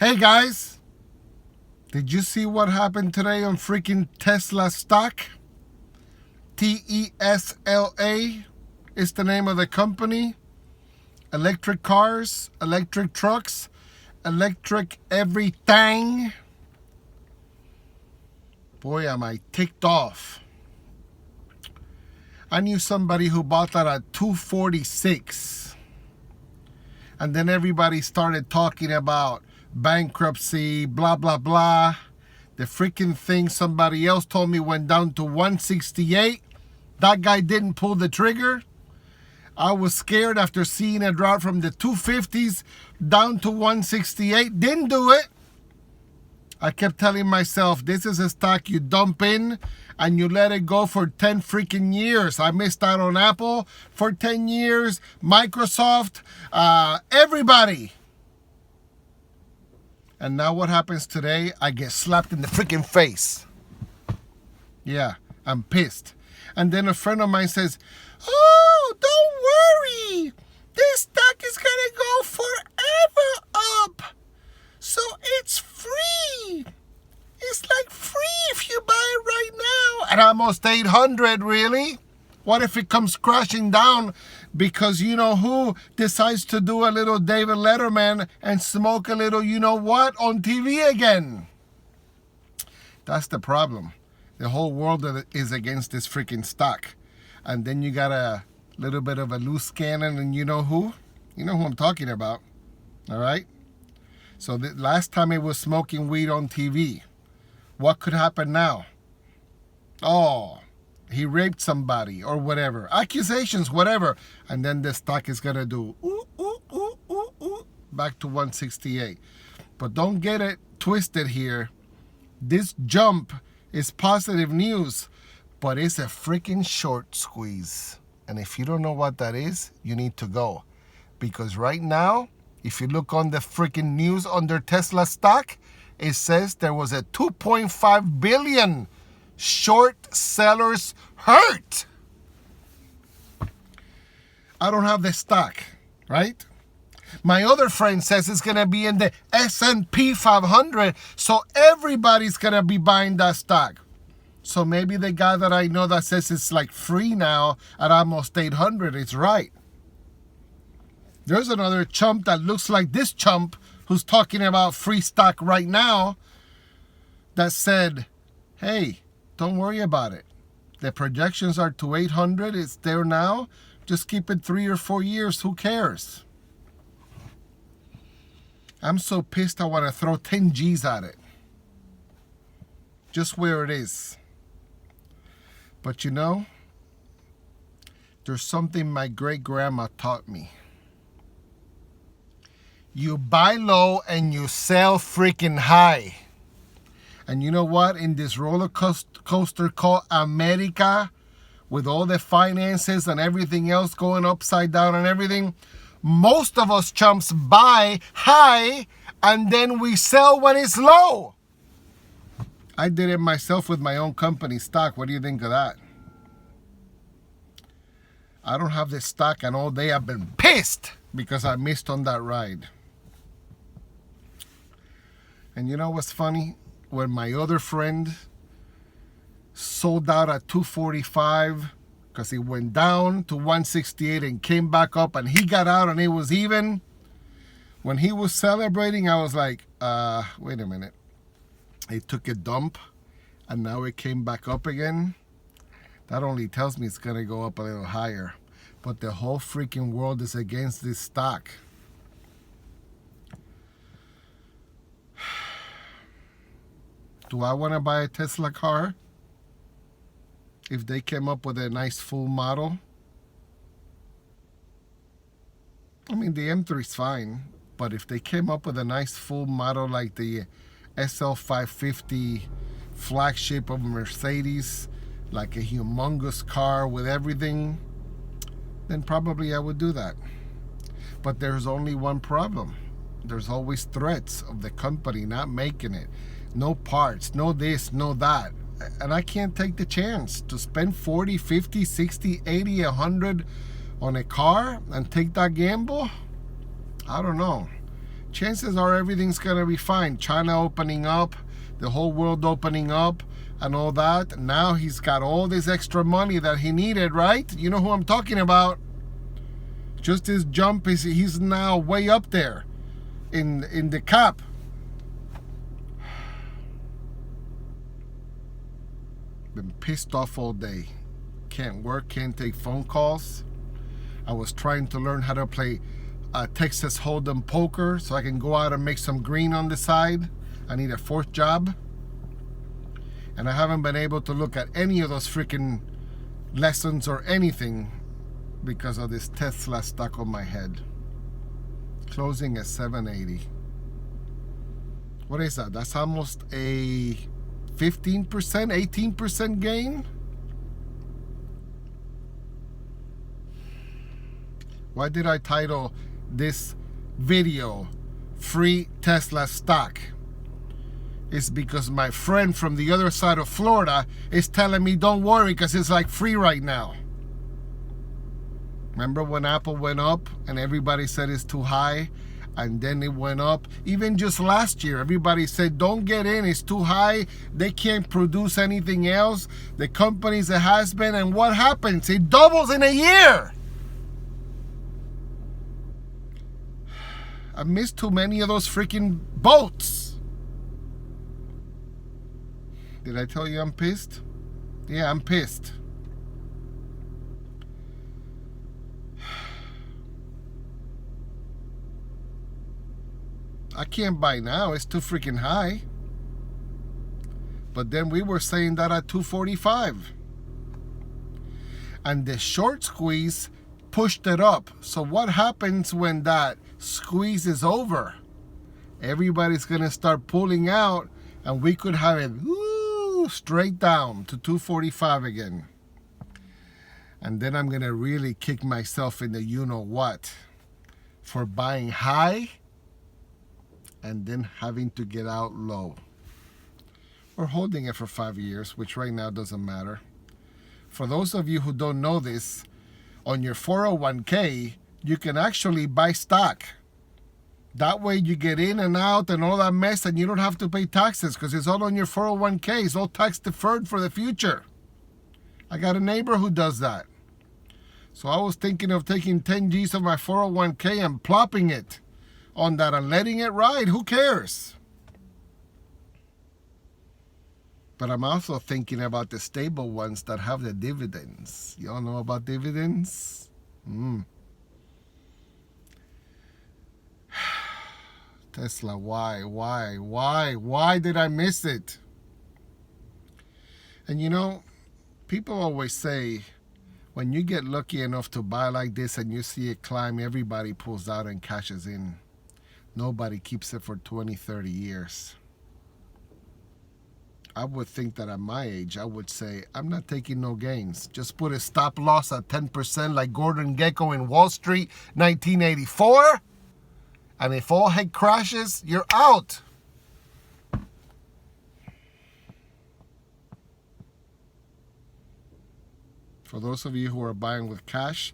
Hey guys, did you see what happened today on freaking Tesla stock? TESLA is the name of the company. Electric cars, electric trucks, electric everything. Boy, am I ticked off. I knew somebody who bought that at 246. And then everybody started talking about bankruptcy, blah, blah, blah. The freaking thing somebody else told me went down to 168. That guy didn't pull the trigger. I was scared after seeing it drop from the 250s down to 168. Didn't do it. I kept telling myself, this is a stock you dump in and you let it go for 10 freaking years. I missed out on Apple for 10 years, Microsoft, everybody. And now what happens today? I get slapped in the freaking face. Yeah, I'm pissed. And then a friend of mine says, oh, don't worry. This stock is going to go forever up. So it's free. It's like free if you buy it right now. At almost 800, really? What if it comes crashing down because you know who decides to do a little David Letterman and smoke a little you know what on TV again? That's the problem. The whole world is against this freaking stock. And then you got a little bit of a loose cannon and you know who? You know who I'm talking about. All right? So the last time it was smoking weed on TV. What could happen now? Oh, he raped somebody or whatever. Accusations, whatever. And then the stock is going to do ooh, ooh, ooh, ooh, ooh, back to 168. But don't get it twisted here. This jump is positive news, but it's a freaking short squeeze. And if you don't know what that is, you need to go. Because right now, if you look on the freaking news under Tesla stock, it says there was a 2.5 billion short sellers hurt. I don't have the stock, right? My other friend says it's going to be in the S&P 500, so everybody's going to be buying that stock. So maybe the guy that I know that says it's like free now at almost 800 is right. There's another chump that looks like this chump who's talking about free stock right now that said, hey, don't worry about it. The projections are to 800. It's there now. Just keep it 3 or 4 years. Who cares? I'm so pissed I want to throw 10 G's at it. Just where it is. But you know, there's something my great-grandma taught me. You buy low and you sell freaking high. And you know what? In this roller coaster called America, with all the finances and everything else going upside down and everything, most of us chumps buy high and then we sell when it's low. I did it myself with my own company stock. What do you think of that? I don't have this stock and all day I've been pissed because I missed on that ride. And you know what's funny? When my other friend sold out at 245 because he went down to 168 and came back up and he got out and it was even. When he was celebrating, I was like, wait a minute. It took a dump and now it came back up again. That only tells me it's going to go up a little higher. But the whole freaking world is against this stock. Do I want to buy a Tesla car? If they came up with a nice full model? I mean, the M3 is fine. But if they came up with a nice full model like the SL550 flagship of Mercedes, like a humongous car with everything, then probably I would do that. But there's only one problem. There's always threats of the company not making it. No parts, no this, no that. And I can't take the chance to spend 40, 50, 60, 80, 100 on a car and take that gamble. I don't know. chances are everything's gonna be fine. China opening up, the whole world opening up, and all that. Now he's got all this extra money that he needed, right? You know who I'm talking about. Just his jump is he's now way up there in the cap. Been pissed off all day. Can't work, can't take phone calls. I was trying to learn how to play Texas Hold'em poker so I can go out and make some green on the side. I need a fourth job. And I haven't been able to look at any of those freaking lessons or anything because of this Tesla stuck on my head. Closing at 780. What is that? That's almost a 15%, 18% gain? Why did I title this video Free Tesla Stock? It's because my friend from the other side of Florida is telling me don't worry because it's like free right now. Remember when Apple went up and everybody said it's too high? And then it went up. Even just last year, everybody said, don't get in, it's too high. They can't produce anything else. The company's a has-been. And what happens? It doubles in a year. I missed too many of those freaking boats. Did I tell you I'm pissed? Yeah, I'm pissed. I can't buy now. It's too freaking high. But then we were saying that at 245. And the short squeeze pushed it up. So what happens when that squeeze is over? Everybody's going to start pulling out and we could have it straight down to 245 again. And then I'm going to really kick myself in the you-know-what for buying high and then having to get out low. Or holding it for 5 years, which right now doesn't matter. For those of you who don't know this, on your 401k, you can actually buy stock. That way you get in and out and all that mess and you don't have to pay taxes because it's all on your 401k. It's all tax deferred for the future. I got a neighbor who does that. So I was thinking of taking 10 G's of my 401k and plopping it on that and letting it ride. Who cares? But I'm also thinking about the stable ones that have the dividends. Y'all know about dividends? Tesla, why did I miss it? And you know, people always say, when you get lucky enough to buy like this and you see it climb, everybody pulls out and cashes in. Nobody keeps it for 20, 30 years. I would think that at my age, I would say, I'm not taking no gains. Just put a stop loss at 10% like Gordon Gekko in Wall Street, 1984. And if all heck crashes, you're out. For those of you who are buying with cash,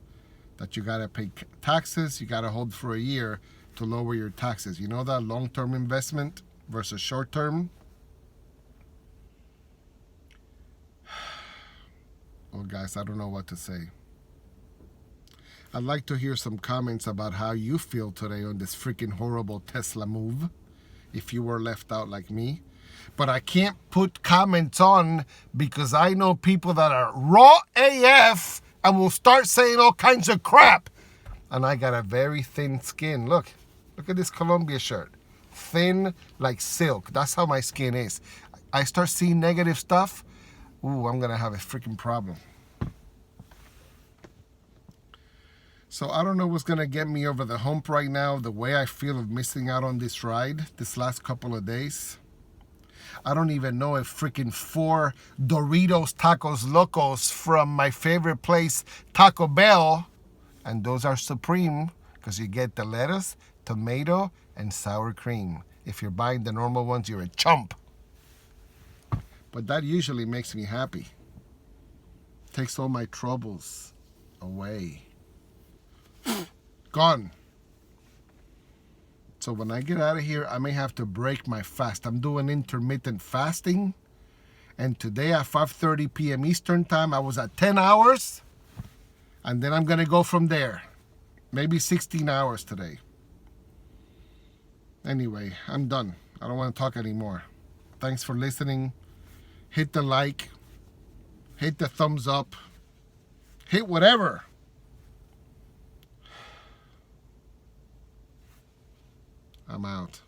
that you got to pay taxes, you got to hold for a year to lower your taxes. You know that long-term investment versus short-term? Well, guys, I don't know what to say. I'd like to hear some comments about how you feel today on this freaking horrible Tesla move, if you were left out like me. But I can't put comments on because I know people that are raw AF and will start saying all kinds of crap. And I got a very thin skin. Look at this Columbia shirt. Thin like silk. That's how my skin is. I start seeing negative stuff. Ooh, I'm going to have a freaking problem. So I don't know what's going to get me over the hump right now, the way I feel of missing out on this ride this last couple of days. I don't even know if freaking 4 Doritos Tacos Locos from my favorite place, Taco Bell, and those are supreme because you get the lettuce, tomato, and sour cream. If you're buying the normal ones, you're a chump. But that usually makes me happy. Takes all my troubles away. Gone. So when I get out of here, I may have to break my fast. I'm doing intermittent fasting. And today at 5:30 p.m. Eastern time, I was at 10 hours. And then I'm going to go from there. Maybe 16 hours today. Anyway, I'm done. I don't want to talk anymore. Thanks for listening. Hit the like. Hit the thumbs up. Hit whatever. I'm out.